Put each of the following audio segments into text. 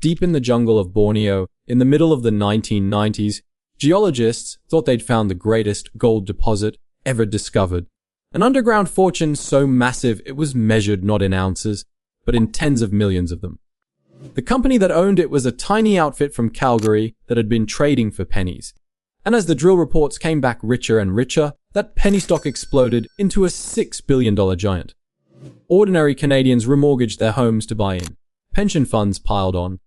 deep in the jungle of Borneo, in the middle of the 1990s, geologists thought they'd found the greatest gold deposit ever discovered. An underground fortune so massive it was measured not in ounces, but in tens of millions of them. The company that owned it was a tiny outfit from Calgary that had been trading for pennies. And as the drill reports came back richer and richer, that penny stock exploded into a $6 billion giant. Ordinary Canadians remortgaged their homes to buy in. Pension funds piled on.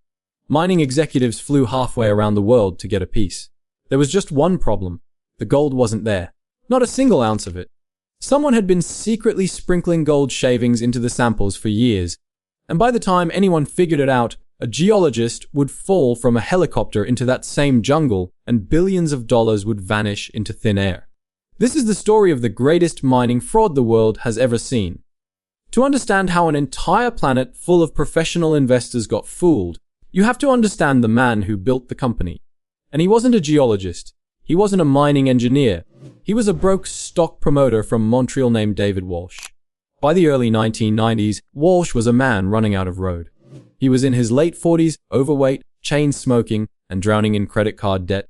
Mining executives flew halfway around the world to get a piece. There was just one problem. The gold wasn't there. Not a single ounce of it. Someone had been secretly sprinkling gold shavings into the samples for years, and by the time anyone figured it out, a geologist would fall from a helicopter into that same jungle and billions of dollars would vanish into thin air. This is the story of the greatest mining fraud the world has ever seen. To understand how an entire planet full of professional investors got fooled, you have to understand the man who built the company. And he wasn't a geologist. He wasn't a mining engineer. He was a broke stock promoter from Montreal named David Walsh. By the early 1990s, Walsh was a man running out of road. He was in his late 40s, overweight, chain smoking, and drowning in credit card debt.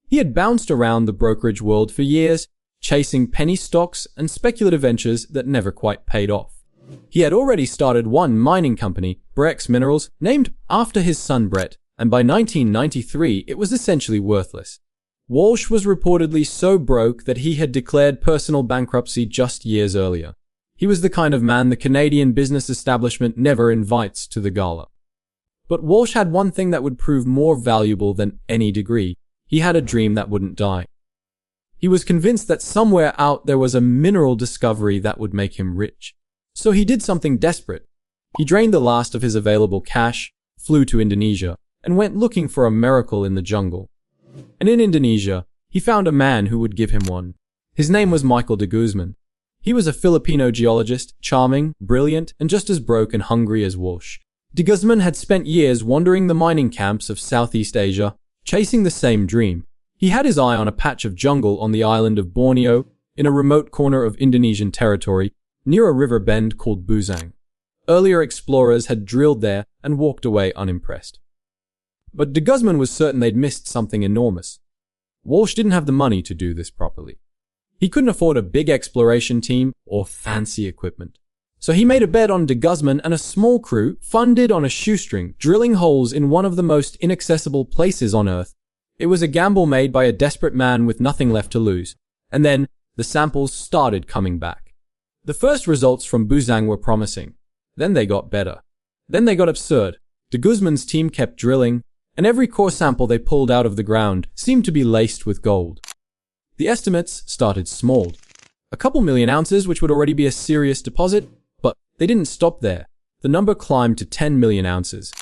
He had bounced around the brokerage world for years, chasing penny stocks and speculative ventures that never quite paid off. He had already started one mining company, Bre-X Minerals, named after his son Brett, and by 1993 it was essentially worthless. Walsh was reportedly so broke that he had declared personal bankruptcy just years earlier. He was the kind of man the Canadian business establishment never invites to the gala. But Walsh had one thing that would prove more valuable than any degree. He had a dream that wouldn't die. He was convinced that somewhere out there was a mineral discovery that would make him rich. So he did something desperate. He drained the last of his available cash, flew to Indonesia, and went looking for a miracle in the jungle. And in Indonesia, he found a man who would give him one. His name was Michael de Guzman. He was a Filipino geologist, charming, brilliant, and just as broke and hungry as Walsh. De Guzman had spent years wandering the mining camps of Southeast Asia, chasing the same dream. He had his eye on a patch of jungle on the island of Borneo, in a remote corner of Indonesian territory, near a river bend called Busang. Earlier explorers had drilled there and walked away unimpressed. But de Guzman was certain they'd missed something enormous. Walsh didn't have the money to do this properly. He couldn't afford a big exploration team or fancy equipment. So he made a bet on de Guzman and a small crew, funded on a shoestring, drilling holes in one of the most inaccessible places on Earth. It was a gamble made by a desperate man with nothing left to lose. And then the samples started coming back. The first results from Busang were promising. Then they got better. Then they got absurd. De Guzman's team kept drilling, and every core sample they pulled out of the ground seemed to be laced with gold. The estimates started small. A couple million ounces, which would already be a serious deposit, but they didn't stop there. The number climbed to 10 million ounces.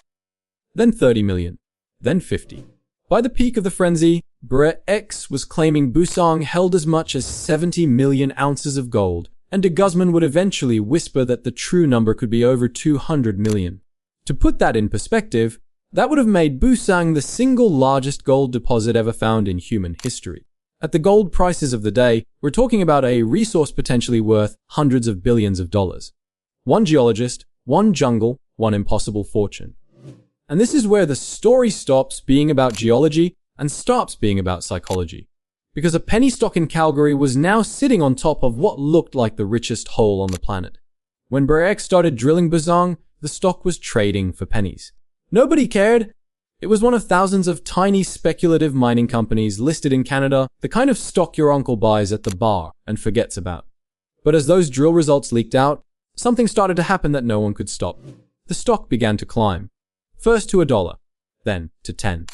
Then 30 million. Then 50. By the peak of the frenzy, Bre-X was claiming Busang held as much as 70 million ounces of gold, and de Guzman would eventually whisper that the true number could be over 200 million. To put that in perspective, that would have made Busang the single largest gold deposit ever found in human history. At the gold prices of the day, we're talking about a resource potentially worth hundreds of billions of dollars. One geologist, one jungle, one impossible fortune. And this is where the story stops being about geology and starts being about psychology. Because a penny stock in Calgary was now sitting on top of what looked like the richest hole on the planet. When Bre-X started drilling Busang, the stock was trading for pennies. Nobody cared. It was one of thousands of tiny speculative mining companies listed in Canada, the kind of stock your uncle buys at the bar and forgets about. But as those drill results leaked out, something started to happen that no one could stop. The stock began to climb. First to $1, then to 10.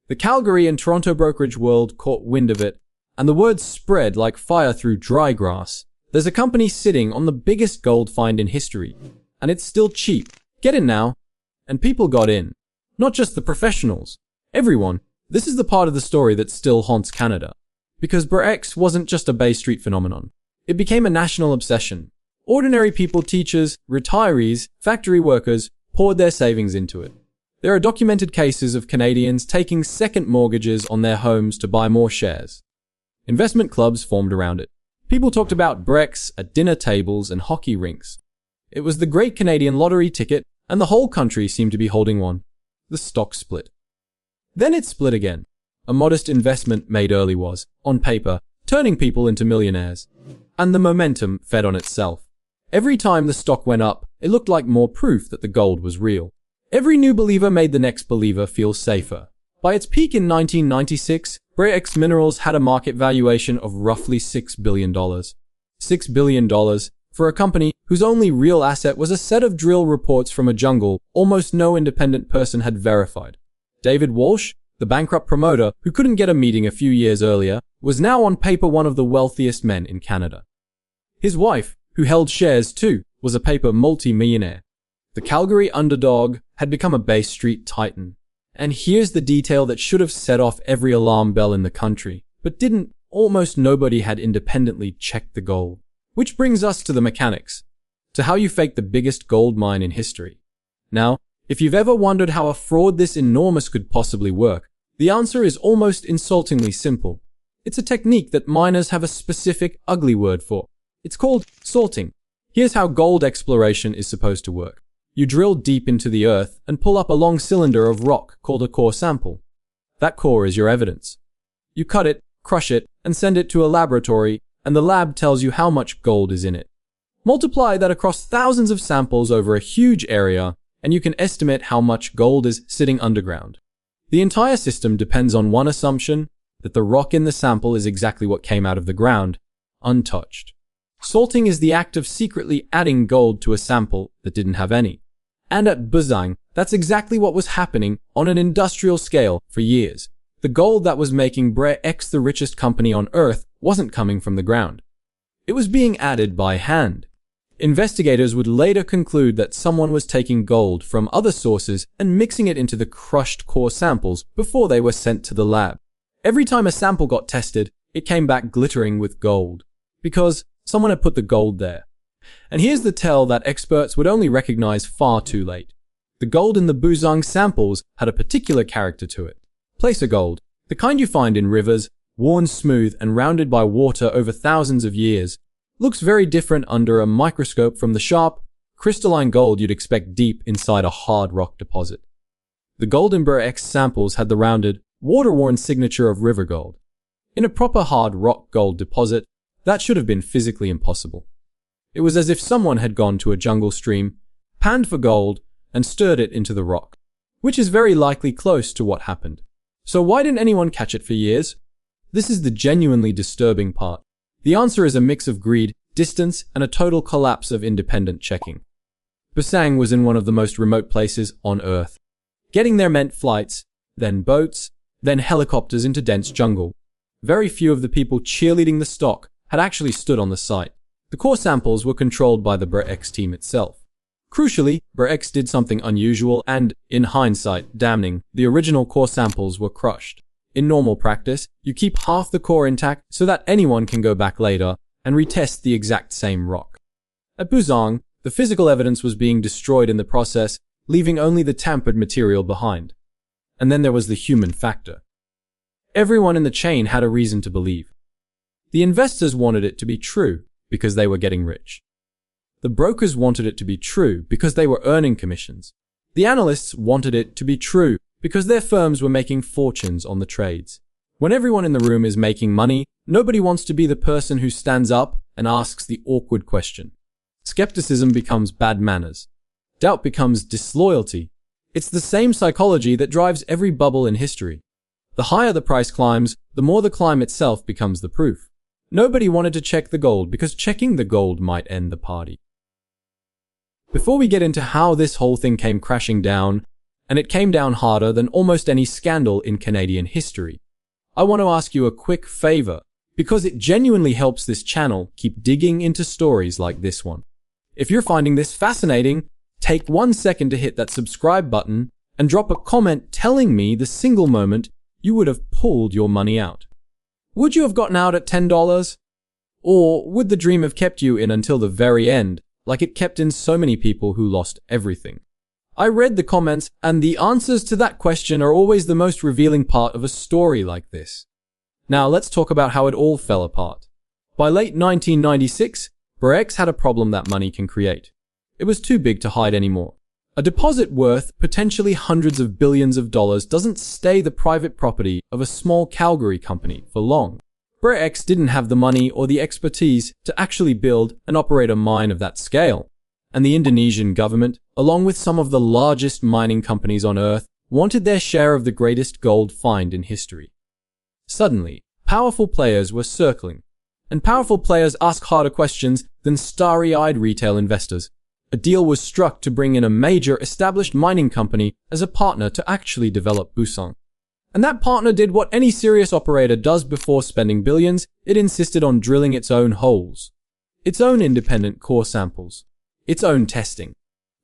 The Calgary and Toronto brokerage world caught wind of it, and the word spread like fire through dry grass. There's a company sitting on the biggest gold find in history, and it's still cheap. Get in now. And people got in. Not just the professionals. Everyone. This is the part of the story that still haunts Canada. Because Bre-X wasn't just a Bay Street phenomenon. It became a national obsession. Ordinary people, teachers, retirees, factory workers poured their savings into it. There are documented cases of Canadians taking second mortgages on their homes to buy more shares. Investment clubs formed around it. People talked about Bre-X at dinner tables and hockey rinks. It was the great Canadian lottery ticket, and the whole country seemed to be holding one. the stock split. Then it split again. A modest investment made early was, on paper, turning people into millionaires. And the momentum fed on itself. Every time the stock went up, it looked like more proof that the gold was real. Every new believer made the next believer feel safer. By its peak in 1996, Bre-X Minerals had a market valuation of roughly $6 billion. $6 billion for a company whose only real asset was a set of drill reports from a jungle almost no independent person had verified. David Walsh, the bankrupt promoter who couldn't get a meeting a few years earlier, was now on paper one of the wealthiest men in Canada. His wife, who held shares too, was a paper multi-millionaire. The Calgary underdog had become a Bay Street titan. And here's the detail that should have set off every alarm bell in the country, but didn't. Almost nobody had independently checked the gold. Which brings us to the mechanics, to how you fake the biggest gold mine in history. Now, if you've ever wondered how a fraud this enormous could possibly work, the answer is almost insultingly simple. It's a technique that miners have a specific, ugly word for. It's called salting. Here's how gold exploration is supposed to work. You drill deep into the earth and pull up a long cylinder of rock called a core sample. That core is your evidence. You cut it, crush it, and send it to a laboratory, and the lab tells you how much gold is in it. Multiply that across thousands of samples over a huge area, and you can estimate how much gold is sitting underground. The entire system depends on one assumption, that the rock in the sample is exactly what came out of the ground, untouched. Salting is the act of secretly adding gold to a sample that didn't have any. And at Buzang, that's exactly what was happening on an industrial scale for years. The gold that was making Bre-X the richest company on Earth wasn't coming from the ground. It was being added by hand. Investigators would later conclude that someone was taking gold from other sources and mixing it into the crushed core samples before they were sent to the lab. Every time a sample got tested, it came back glittering with gold, because someone had put the gold there. And here's the tell that experts would only recognize far too late. The gold in the Buzang samples had a particular character to it. Placer gold, the kind you find in rivers, worn smooth and rounded by water over thousands of years, looks very different under a microscope from the sharp, crystalline gold you'd expect deep inside a hard rock deposit. The gold in Bre-X samples had the rounded, water-worn signature of river gold. In a proper hard rock gold deposit, that should have been physically impossible. It was as if someone had gone to a jungle stream, panned for gold, and stirred it into the rock, which is very likely close to what happened. So why didn't anyone catch it for years? This is the genuinely disturbing part. The answer is a mix of greed, distance, and a total collapse of independent checking. Buzang was in one of the most remote places on Earth. Getting there meant flights, then boats, then helicopters into dense jungle. Very few of the people cheerleading the stock had actually stood on the site. The core samples were controlled by the Bre-X team itself. Crucially, Bre-X did something unusual and, in hindsight, damning. The original core samples were crushed. In normal practice, you keep half the core intact so that anyone can go back later and retest the exact same rock. At Buzang, the physical evidence was being destroyed in the process, leaving only the tampered material behind. And then there was the human factor. Everyone in the chain had a reason to believe. The investors wanted it to be true because they were getting rich. The brokers wanted it to be true because they were earning commissions. The analysts wanted it to be true because their firms were making fortunes on the trades. When everyone in the room is making money, nobody wants to be the person who stands up and asks the awkward question. Skepticism becomes bad manners. Doubt becomes disloyalty. It's the same psychology that drives every bubble in history. The higher the price climbs, the more the climb itself becomes the proof. Nobody wanted to check the gold because checking the gold might end the party. Before we get into how this whole thing came crashing down, and it came down harder than almost any scandal in Canadian history, I want to ask you a quick favor, because it genuinely helps this channel keep digging into stories like this one. If you're finding this fascinating, take 1 second to hit that subscribe button and drop a comment telling me the single moment you would have pulled your money out. Would you have gotten out at $10? Or would the dream have kept you in until the very end, like it kept in so many people who lost everything? I read the comments, and the answers to that question are always the most revealing part of a story like this. Now let's talk about how it all fell apart. By late 1996, Bre-X had a problem that money can create. It was too big to hide anymore. A deposit worth potentially hundreds of billions of dollars doesn't stay the private property of a small Calgary company for long. Bre-X didn't have the money or the expertise to actually build and operate a mine of that scale. And the Indonesian government, along with some of the largest mining companies on Earth, wanted their share of the greatest gold find in history. Suddenly, powerful players were circling. And powerful players ask harder questions than starry-eyed retail investors. A deal was struck to bring in a major established mining company as a partner to actually develop Busong. And that partner did what any serious operator does before spending billions. It insisted on drilling its own holes, its own independent core samples, its own testing.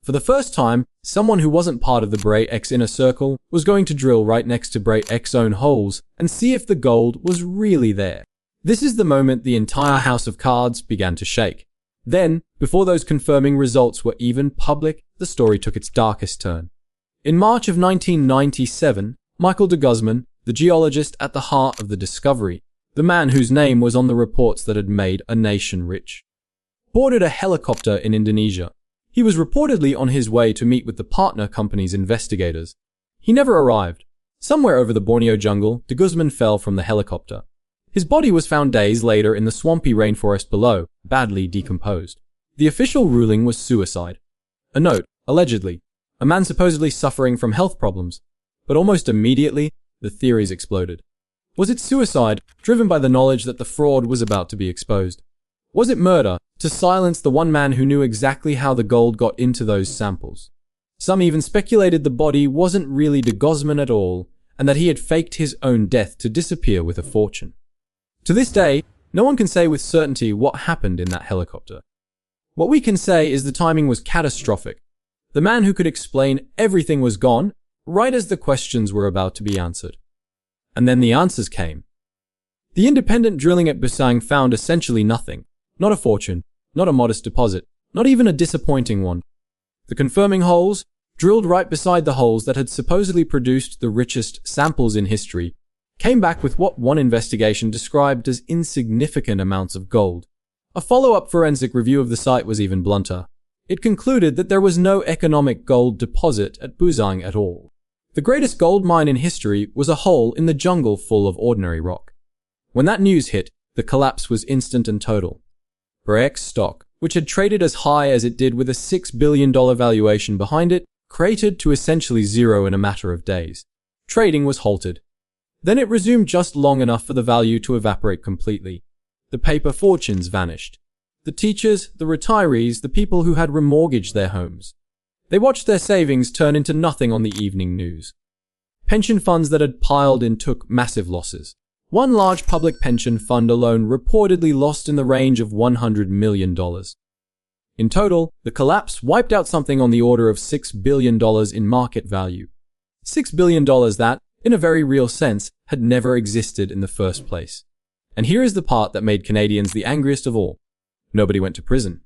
For the first time, someone who wasn't part of the Bre-X inner circle was going to drill right next to Bre-X's own holes and see if the gold was really there. This is the moment the entire house of cards began to shake. Then, before those confirming results were even public, the story took its darkest turn. In March of 1997, Michael de Guzman, the geologist at the heart of the discovery, the man whose name was on the reports that had made a nation rich, boarded a helicopter in Indonesia. He was reportedly on his way to meet with the partner company's investigators. He never arrived. Somewhere over the Borneo jungle, de Guzman fell from the helicopter. His body was found days later in the swampy rainforest below, badly decomposed. The official ruling was suicide. A note, allegedly. A man supposedly suffering from health problems. But almost immediately, the theories exploded. Was it suicide, driven by the knowledge that the fraud was about to be exposed? Was it murder, to silence the one man who knew exactly how the gold got into those samples? Some even speculated the body wasn't really de Guzman at all, and that he had faked his own death to disappear with a fortune. To this day, no one can say with certainty what happened in that helicopter. What we can say is the timing was catastrophic. The man who could explain everything was gone, right as the questions were about to be answered. And then the answers came. The independent drilling at Busong found essentially nothing. Not a fortune, not a modest deposit, not even a disappointing one. The confirming holes, drilled right beside the holes that had supposedly produced the richest samples in history, came back with what one investigation described as insignificant amounts of gold. A follow-up forensic review of the site was even blunter. It concluded that there was no economic gold deposit at Busong at all. The greatest gold mine in history was a hole in the jungle full of ordinary rock. When that news hit, the collapse was instant and total. Bre-X stock, which had traded as high as it did with a $6 billion valuation behind it, cratered to essentially zero in a matter of days. Trading was halted. Then it resumed just long enough for the value to evaporate completely. The paper fortunes vanished. The teachers, the retirees, the people who had remortgaged their homes. They watched their savings turn into nothing on the evening news. Pension funds that had piled in took massive losses. One large public pension fund alone reportedly lost in the range of $100 million. In total, the collapse wiped out something on the order of $6 billion in market value. $6 billion that, in a very real sense, had never existed in the first place. And here is the part that made Canadians the angriest of all. Nobody went to prison.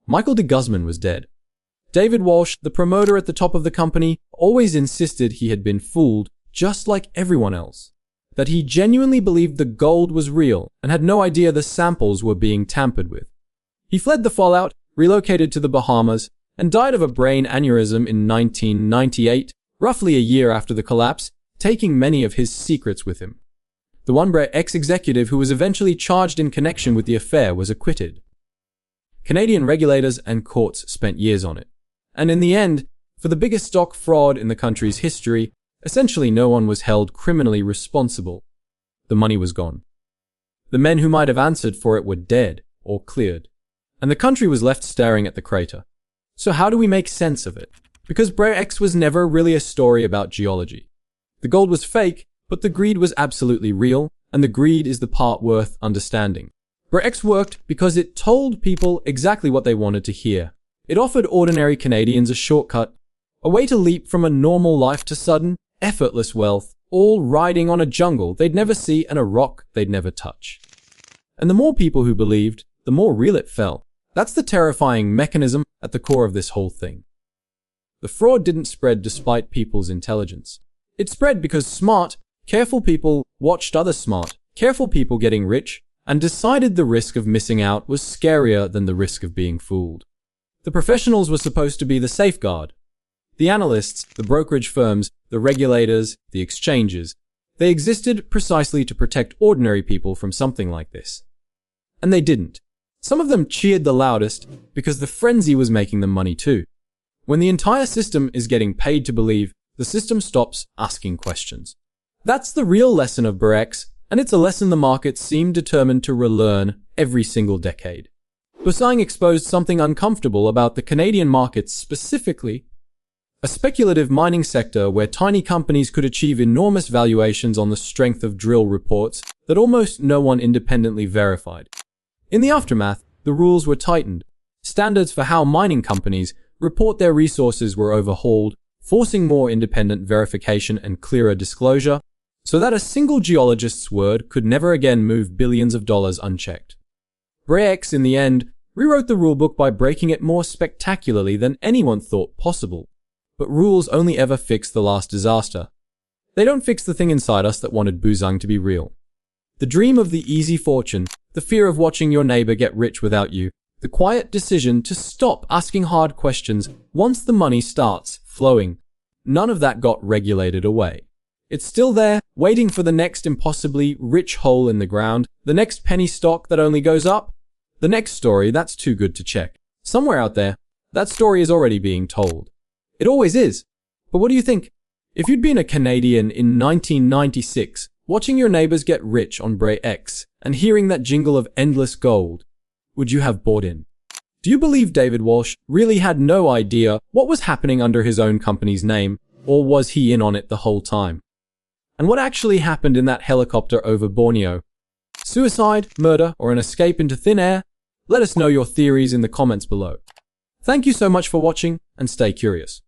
Michael de Guzman was dead. David Walsh, the promoter at the top of the company, always insisted he had been fooled, just like everyone else. That he genuinely believed the gold was real and had no idea the samples were being tampered with. He fled the fallout, relocated to the Bahamas, and died of a brain aneurysm in 1998, roughly a year after the collapse, taking many of his secrets with him. The one Bre-X executive who was eventually charged in connection with the affair was acquitted. Canadian regulators and courts spent years on it. And in the end, for the biggest stock fraud in the country's history, essentially no one was held criminally responsible. The money was gone. The men who might have answered for it were dead or cleared. And the country was left staring at the crater. So how do we make sense of it? Because Bre-X was never really a story about geology. The gold was fake, but the greed was absolutely real, and the greed is the part worth understanding. Bre-X worked because it told people exactly what they wanted to hear. It offered ordinary Canadians a shortcut, a way to leap from a normal life to sudden, effortless wealth, all riding on a jungle they'd never see and a rock they'd never touch. And the more people who believed, the more real it felt. That's the terrifying mechanism at the core of this whole thing. The fraud didn't spread despite people's intelligence. It spread because smart, careful people watched other smart, careful people getting rich, and decided the risk of missing out was scarier than the risk of being fooled. The professionals were supposed to be the safeguard. The analysts, the brokerage firms, the regulators, the exchanges, they existed precisely to protect ordinary people from something like this. And they didn't. Some of them cheered the loudest because the frenzy was making them money too. When the entire system is getting paid to believe, the system stops asking questions. That's the real lesson of Bre-X, and it's a lesson the markets seem determined to relearn every single decade. Busang exposed something uncomfortable about the Canadian markets specifically, a speculative mining sector where tiny companies could achieve enormous valuations on the strength of drill reports that almost no one independently verified. In the aftermath, the rules were tightened. Standards for how mining companies report their resources were overhauled, forcing more independent verification and clearer disclosure, so that a single geologist's word could never again move billions of dollars unchecked. Bre-X, in the end, rewrote the rulebook by breaking it more spectacularly than anyone thought possible. But rules only ever fix the last disaster. They don't fix the thing inside us that wanted Busang to be real. The dream of the easy fortune, the fear of watching your neighbor get rich without you, the quiet decision to stop asking hard questions once the money starts flowing. None of that got regulated away. It's still there, waiting for the next impossibly rich hole in the ground, the next penny stock that only goes up, the next story that's too good to check. Somewhere out there, that story is already being told. It always is. But what do you think? If you'd been a Canadian in 1996, watching your neighbors get rich on Bre-X and hearing that jingle of endless gold, would you have bought in? Do you believe David Walsh really had no idea what was happening under his own company's name, or was he in on it the whole time? And what actually happened in that helicopter over Borneo? Suicide, murder, or an escape into thin air? Let us know your theories in the comments below. Thank you so much for watching, and stay curious.